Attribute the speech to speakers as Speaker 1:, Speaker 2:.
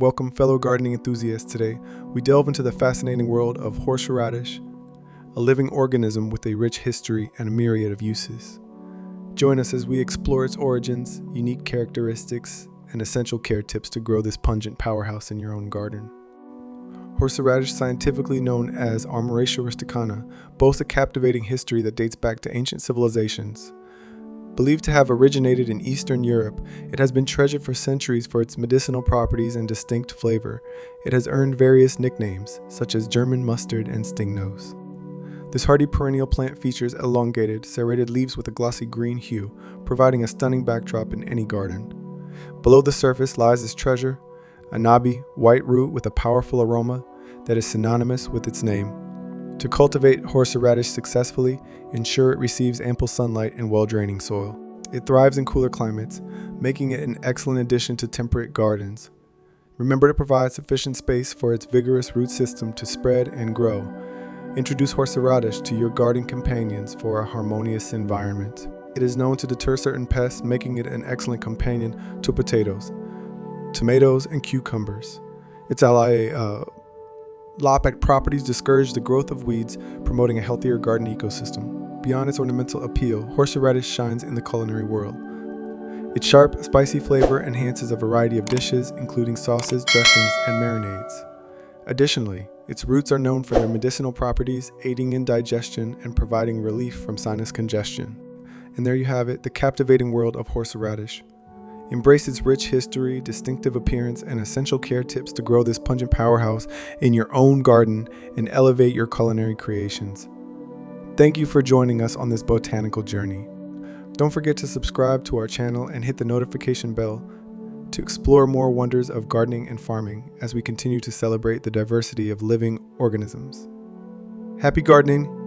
Speaker 1: Welcome, fellow gardening enthusiasts. Today, we delve into the fascinating world of horseradish, a living organism with a rich history and a myriad of uses. Join us as we explore its origins, unique characteristics, and essential care tips to grow this pungent powerhouse in your own garden. Horseradish, scientifically known as Armoracia rusticana, boasts a captivating history that dates back to ancient civilizations. Believed to have originated in Eastern Europe, it has been treasured for centuries for its medicinal properties and distinct flavor. It has earned various nicknames, such as German mustard and stingnose. This hardy perennial plant features elongated, serrated leaves with a glossy green hue, providing a stunning backdrop in any garden. Below the surface lies its treasure, a knobby, white root with a powerful aroma that is synonymous with its name. To cultivate horseradish successfully, ensure it receives ample sunlight and well-draining soil. It thrives in cooler climates, making it an excellent addition to temperate gardens. Remember to provide sufficient space for its vigorous root system to spread and grow. Introduce horseradish to your garden companions for a harmonious environment. It is known to deter certain pests, making it an excellent companion to potatoes, tomatoes, and cucumbers. Its Lopac properties discourage the growth of weeds, promoting a healthier garden ecosystem. Beyond its ornamental appeal, horseradish shines in the culinary world. Its sharp, spicy flavor enhances a variety of dishes, including sauces, dressings, and marinades. Additionally, its roots are known for their medicinal properties, aiding in digestion and providing relief from sinus congestion. And there you have it, the captivating world of horseradish. Embrace its rich history, distinctive appearance, and essential care tips to grow this pungent powerhouse in your own garden and elevate your culinary creations. Thank you for joining us on this botanical journey. Don't forget to subscribe to our channel and hit the notification bell to explore more wonders of gardening and farming as we continue to celebrate the diversity of living organisms. Happy gardening!